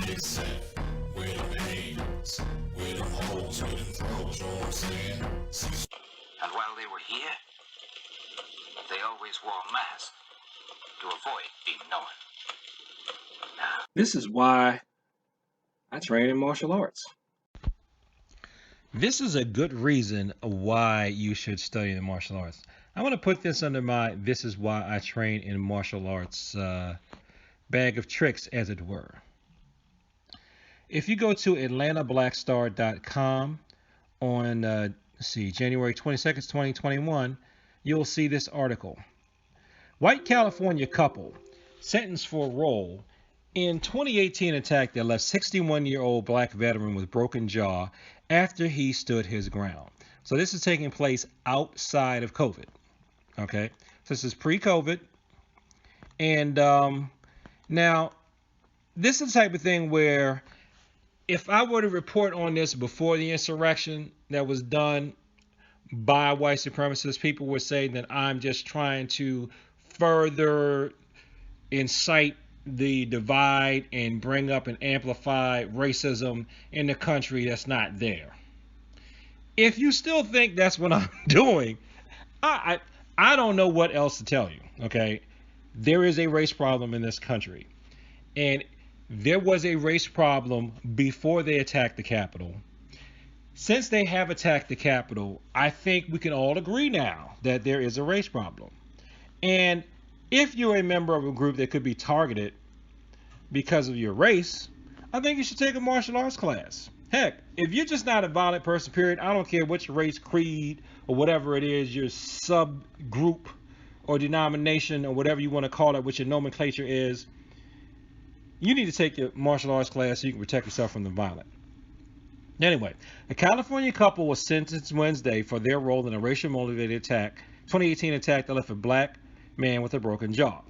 get set, where them hands, where them holes, where them throws, you know what I'm saying? And while they were here, they always wore masks to avoid being known. This is why I train in martial arts. This is a good reason why you should study the martial arts. I want to put this under my "this is why I train in martial arts" bag of tricks, as it were. If you go to AtlantaBlackStar.com on January 22nd, 2021, you'll see this article. White California couple sentenced for role in 2018 attack that left 61-year-old black veteran with broken jaw after he stood his ground. So this is taking place outside of COVID. Okay, so this is pre-COVID, and now this is the type of thing where if I were to report on this before the insurrection that was done by white supremacists, people would say that I'm just trying to further incite the divide and bring up and amplify racism in the country that's not there. If you still think that's what I'm doing, I don't know what else to tell you. Okay, there is a race problem in this country, and there was a race problem before they attacked the Capitol. Since they have attacked the Capitol, I think we can all agree now that there is a race problem. And if you're a member of a group that could be targeted because of your race, I think you should take a martial arts class. Heck, if you're just not a violent person, period, I don't care which race, creed, or whatever it is, your subgroup or denomination or whatever you want to call it, what your nomenclature is, you need to take your martial arts class so you can protect yourself from the violent. Anyway, a California couple was sentenced Wednesday for their role in a racial motivated 2018 attack that left a black man with a broken jaw.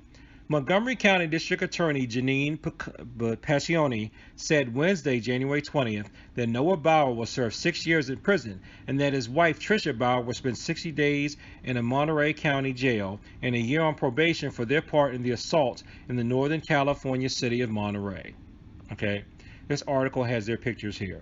Montgomery County District Attorney Janine Pacioni said Wednesday, January 20th, that Noah Bauer will serve 6 years in prison and that his wife, Tricia Bauer, will spend 60 days in a Monterey County jail and a year on probation for their part in the assault in the Northern California city of Monterey. Okay, this article has their pictures here.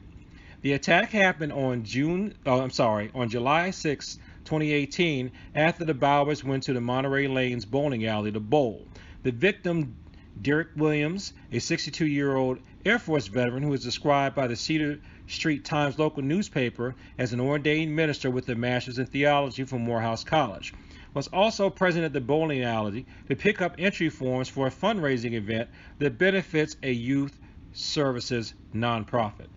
The attack happened on July 6, 2018, after the Bowers went to the Monterey Lanes bowling alley to bowl. The victim, Derek Williams, a 62-year-old Air Force veteran who is described by the Cedar Street Times local newspaper as an ordained minister with a master's in theology from Morehouse College, was also present at the bowling alley to pick up entry forms for a fundraising event that benefits a youth services nonprofit.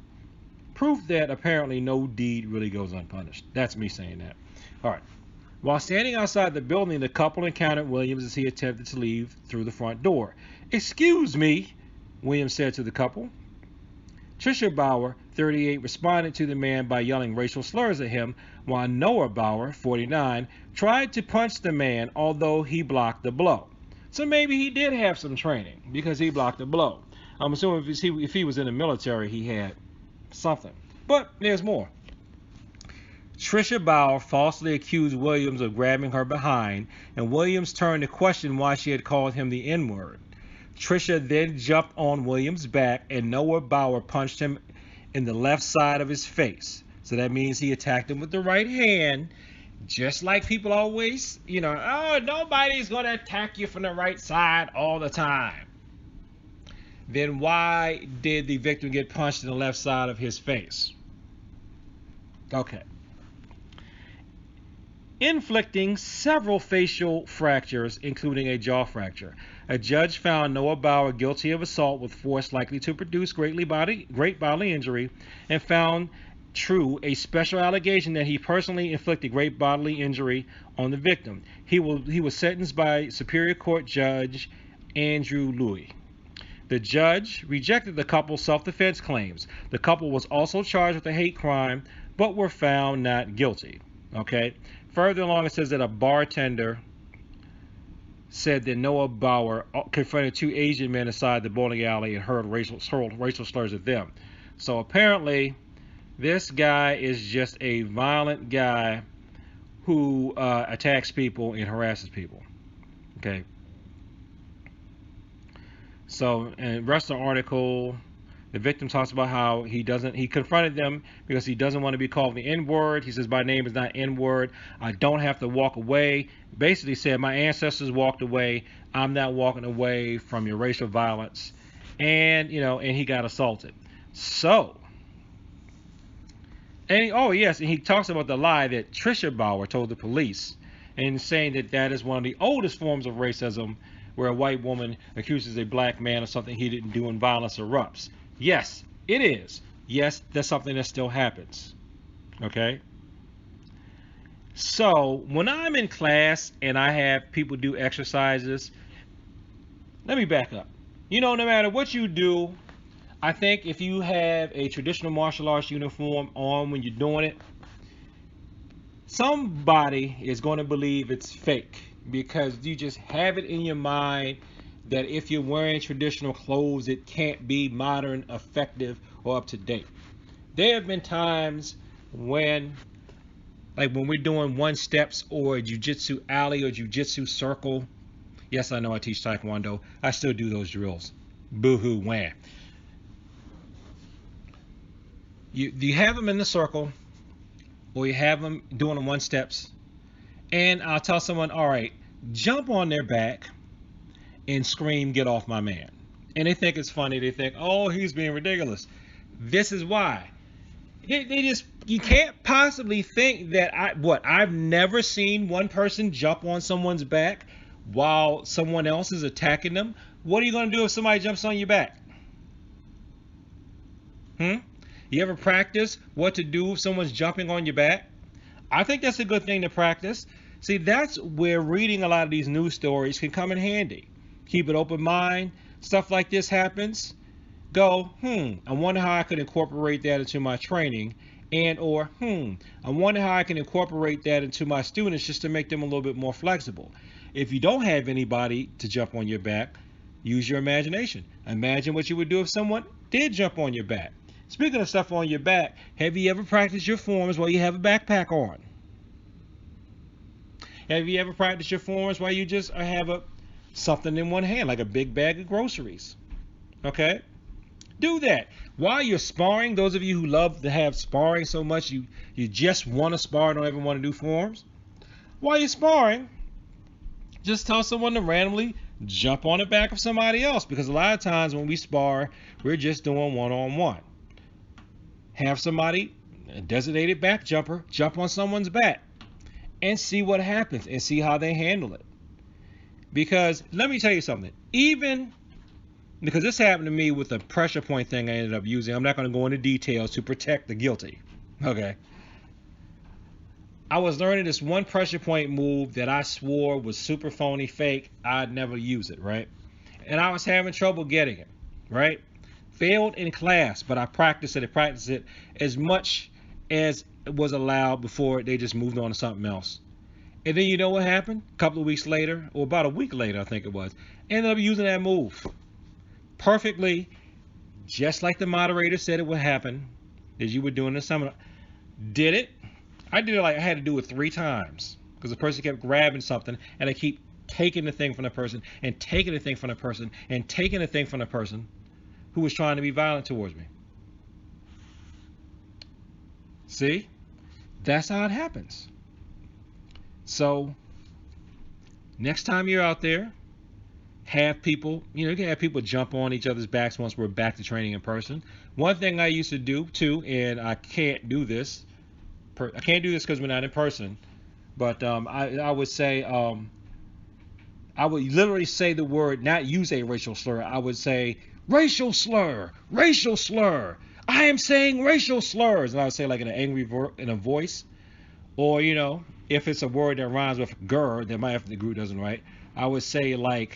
Proof that apparently no deed really goes unpunished. That's me saying that. All right. While standing outside the building, the couple encountered Williams as he attempted to leave through the front door. "Excuse me," Williams said to the couple. Tricia Bauer, 38, responded to the man by yelling racial slurs at him, while Noah Bauer, 49, tried to punch the man, although he blocked the blow. So maybe he did have some training because he blocked the blow. I'm assuming if he was in the military, he had something. But there's more. Tricia Bauer falsely accused Williams of grabbing her behind, and Williams turned to question why she had called him the N-word. Tricia then jumped on Williams' back, and Noah Bauer punched him in the left side of his face. So that means he attacked him with the right hand, just like people always, oh, nobody's going to attack you from the right side all the time. Then why did the victim get punched in the left side of his face? Okay. Inflicting several facial fractures, including a jaw fracture. A judge found Noah Bauer guilty of assault with force likely to produce great bodily injury, and found true a special allegation that he personally inflicted great bodily injury on the victim. He was sentenced by Superior Court Judge Andrew Louis. The judge rejected the couple's self-defense claims. The couple was also charged with a hate crime, but were found not guilty. Okay. Further along, it says that a bartender said that Noah Bauer confronted two Asian men inside the bowling alley and hurled racial slurs at them. So apparently, this guy is just a violent guy who attacks people and harasses people. Okay. So, and the rest of the article The victim talks about how he confronted them because he doesn't want to be called the N-word. He says, my name is not N-word. I don't have to walk away. Basically said, my ancestors walked away. I'm not walking away from your racial violence. And, and he got assaulted. So, and he talks about the lie that Trisha Bauer told the police, and saying that that is one of the oldest forms of racism, where a white woman accuses a black man of something he didn't do and violence erupts. Yes, it is. Yes, that's something that still happens. Okay? So, when I'm in class and I have people do exercises, let me back up. No matter what you do, I think if you have a traditional martial arts uniform on when you're doing it, somebody is going to believe it's fake, because you just have it in your mind that if you're wearing traditional clothes, it can't be modern, effective, or up to date. There have been times when, like when we're doing one steps or jiu-jitsu alley or jiu-jitsu circle. Yes, I know I teach taekwondo. I still do those drills. Boo-hoo, wham. You have them in the circle, or you have them doing the one steps, and I'll tell someone, all right, jump on their back and scream, get off my man. And they think it's funny. They think, oh, he's being ridiculous. This is why. You can't possibly think that I've never seen one person jump on someone's back while someone else is attacking them. What are you going to do if somebody jumps on your back? You ever practice what to do if someone's jumping on your back? I think that's a good thing to practice. See, that's where reading a lot of these news stories can come in handy. Keep an open mind. Stuff like this happens. Go, I wonder how I could incorporate that into my training. Or, I wonder how I can incorporate that into my students just to make them a little bit more flexible. If you don't have anybody to jump on your back, use your imagination. Imagine what you would do if someone did jump on your back. Speaking of stuff on your back, have you ever practiced your forms while you have a backpack on? Have you ever practiced your forms while you just have something in one hand, like a big bag of groceries? Okay? Do that. While you're sparring, those of you who love to have sparring so much, you just want to spar, don't ever want to do forms. While you're sparring, just tell someone to randomly jump on the back of somebody else, because a lot of times when we spar, we're just doing one-on-one. Have somebody, a designated back jumper, jump on someone's back and see what happens and see how they handle it. Because let me tell you something, because this happened to me with the pressure point thing I ended up using. I'm not going to go into details to protect the guilty. Okay. I was learning this one pressure point move that I swore was super phony, fake. I'd never use it, right? And I was having trouble getting it, right? Failed in class, but I practiced it as much as was allowed before they just moved on to something else. And then you know what happened? A couple of weeks later, or about a week later, I think it was, ended up using that move perfectly, just like the moderator said it would happen, as you were doing the seminar. Did it? I did it like I had to do it 3 times, because the person kept grabbing something, and I keep taking the thing from the person, and taking the thing from the person, and taking the thing from the person who was trying to be violent towards me. See? That's how it happens. So, next time you're out there, have people, you can have people jump on each other's backs once we're back to training in person. One thing I used to do too, and I can't do this because we're not in person, but I would say, I would literally say the word, not use a racial slur. I would say, racial slur, racial slur. I am saying racial slurs. And I would say like in an angry in a voice. Or, if it's a word that rhymes with gur, that my ethnic group doesn't write, I would say like,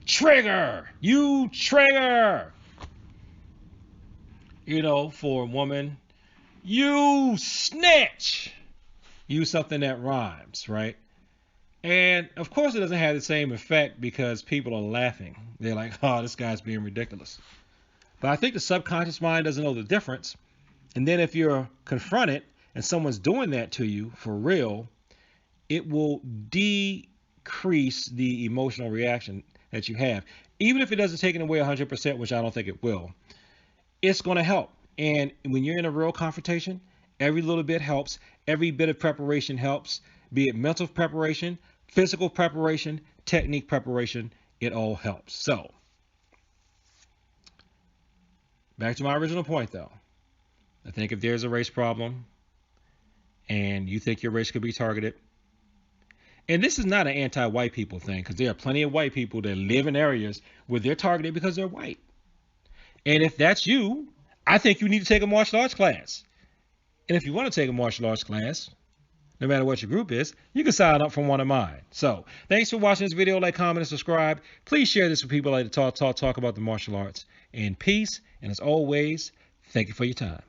trigger, you trigger. For a woman, you snitch. Use something that rhymes, right? And of course it doesn't have the same effect because people are laughing. They're like, oh, this guy's being ridiculous. But I think the subconscious mind doesn't know the difference. And then if you're confronted and someone's doing that to you for real, it will decrease the emotional reaction that you have. Even if it doesn't take it away 100%, which I don't think it will. it's going to help. And when you're in a real confrontation, every little bit helps. Every bit of preparation helps, be it mental preparation, physical preparation, technique preparation. It all helps. So back to my original point, though. I think if there's a race problem and you think your race could be targeted, and this is not an anti-white people thing, because there are plenty of white people that live in areas where they're targeted because they're white. And if that's you, I think you need to take a martial arts class. And if you want to take a martial arts class, no matter what your group is, you can sign up for one of mine. So thanks for watching this video. Like, comment, and subscribe. Please share this with people like to talk about the martial arts. And peace. And as always, thank you for your time.